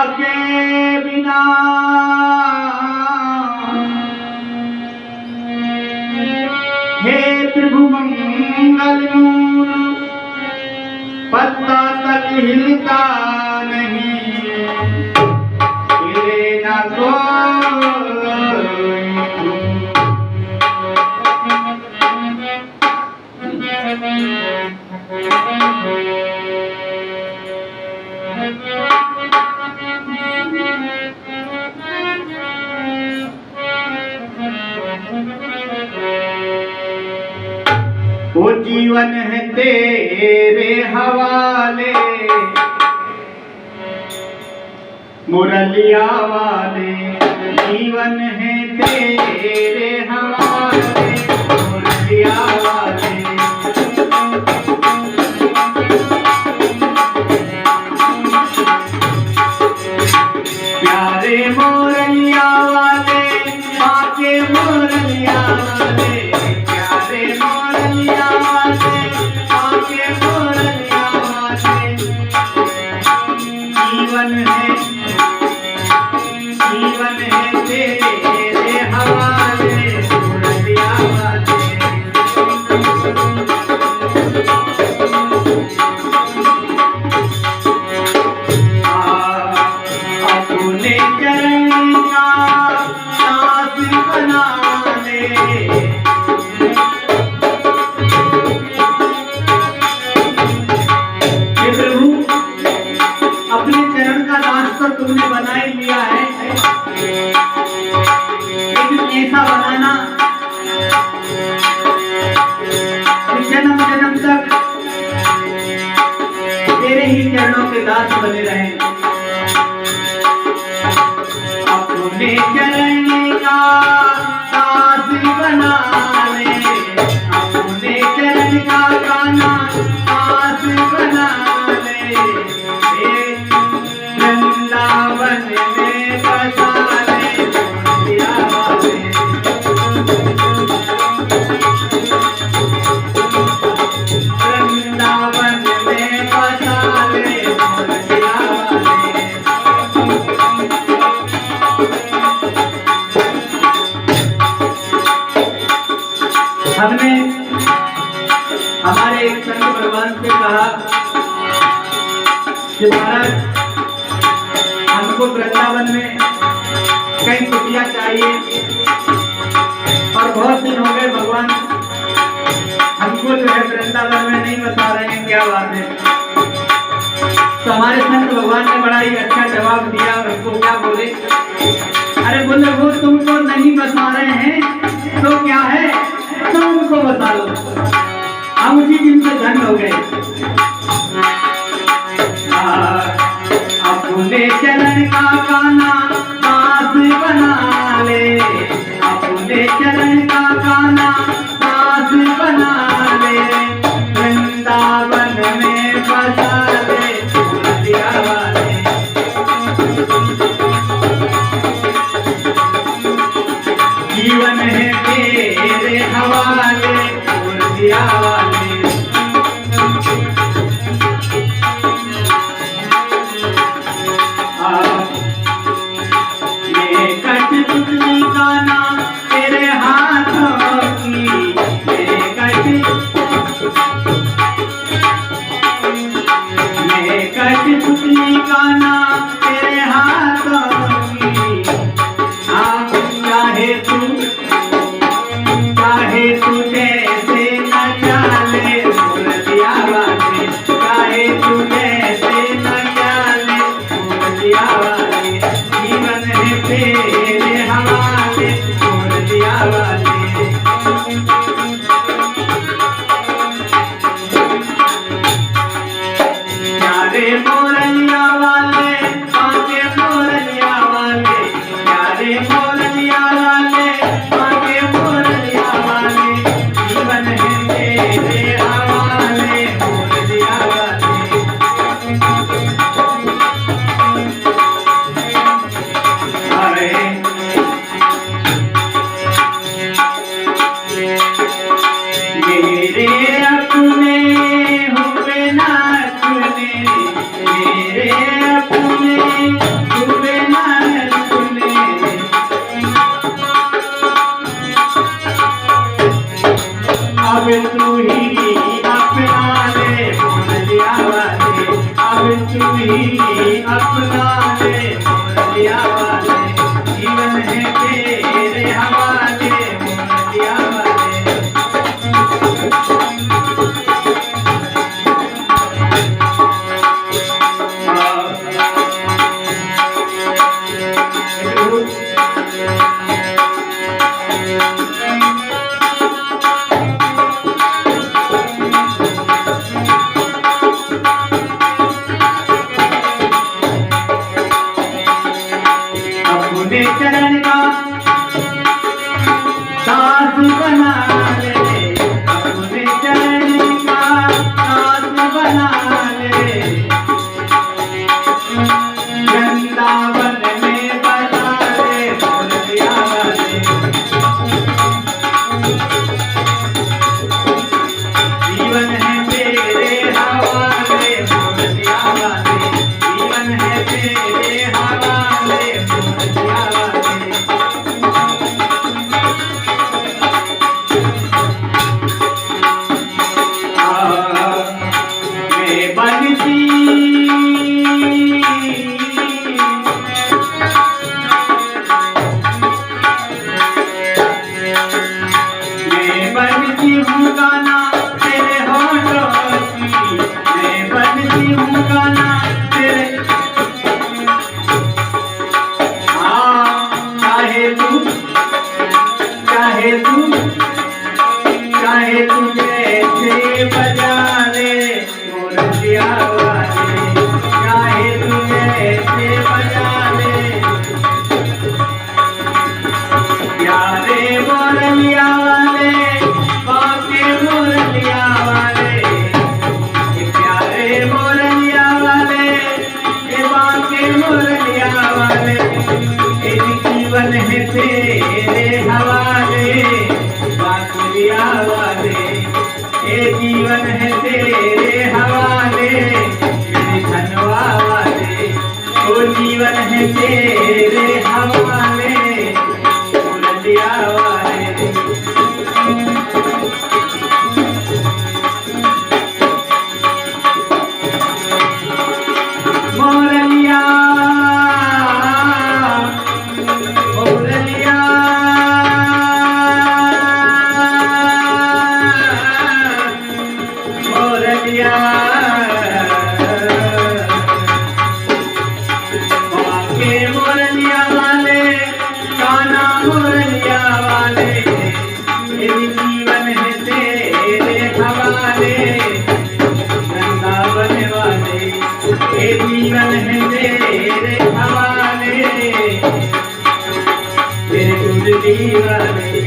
के बिना हे प्रभु मंगल मूल पत्ता तक हिलता नहीं, हिले न वो जीवन है तेरे हवाले, मुरलिया वाले जीवन है तेरे हवाले, मुरलिया वाले प्यारे मुरलिया वाले आके मुरलिया वाले, प्यारे मुरलिया वाले आके मुरलिया वाले जीवन है तेरे हवाले, मुरलिया वाले अपने चरण का दास बना ले, प्रभु अपने चरण का दास तो तुमने बना ही लिया है, लेकिन ऐसा बनाना जन्म जन्म तक तेरे ही चरणों के दास बने रहे। अपने चरण का दास बना ले, अपने चरण का गाना दास बना ले, वृंदावन में बसा ले, मुरलिया वाले वृंदावन में बसा ले, मुरलिया वाले हमने हमारे एक संत भगवान से कहा कि महाराज हमको वृंदावन में कई कुटिया चाहिए और बहुत दिन हो गए भगवान हमको जो है वृंदावन में नहीं बता रहे हैं, क्या बात है। तो हमारे संत भगवान ने बड़ा ही अच्छा जवाब दिया और हमको क्या बोले, अरे बोले वो तुमको नहीं बता रहे हैं तो क्या है, तो उनको बता लो, हम उसी दिन से धन हो गए। अपने चरण का गाना दास बना ले, अपने चरण का गाना दास बना ले, वृंदावन में बसा ले, मुरलिया वाले जीवन है तेरे हवाले, मुरलिया वाले अपना ले मुरलिया वाले, जीवन है तेरे हवाले मुरलिया वाले। अपने चरण का दास बना ले, अपने चरण का दास बना ले, वृंदावन में बसा ले मुरलिया वाले, जीवन है तेरे हवाले मुरलिया वाले, जीवन है तेरे हवाले मुरलिया वाले। मैं बनती हूँ गाना तेरे होठों की, मैं बनती हूँ गाना तेरे, चाहे तू जैसे बजा ले मुरलिया वाले, चाहे तू जैसे बजा ले, प्यारे मुरलिया वाले बाके मुरलिया वाले, प्यारे मुरलिया वाले बाके मुरलिया वाले, जीवन है तेरे हवाले बाकुलिया वाले, ये जीवन है तेरे हवाले मेरे धनवा वाले, वो जीवन है तेरे हवाले मुरलिया वाले। मुरलिया मुरलिया मुरलिया बाके मुरलिया वाले, गाना मुरलिया वाले, ये जीवन है तेरे हवाले वृंदावन वाले, ये जीवन है तेरे हवाले तेरे गुरु वाले।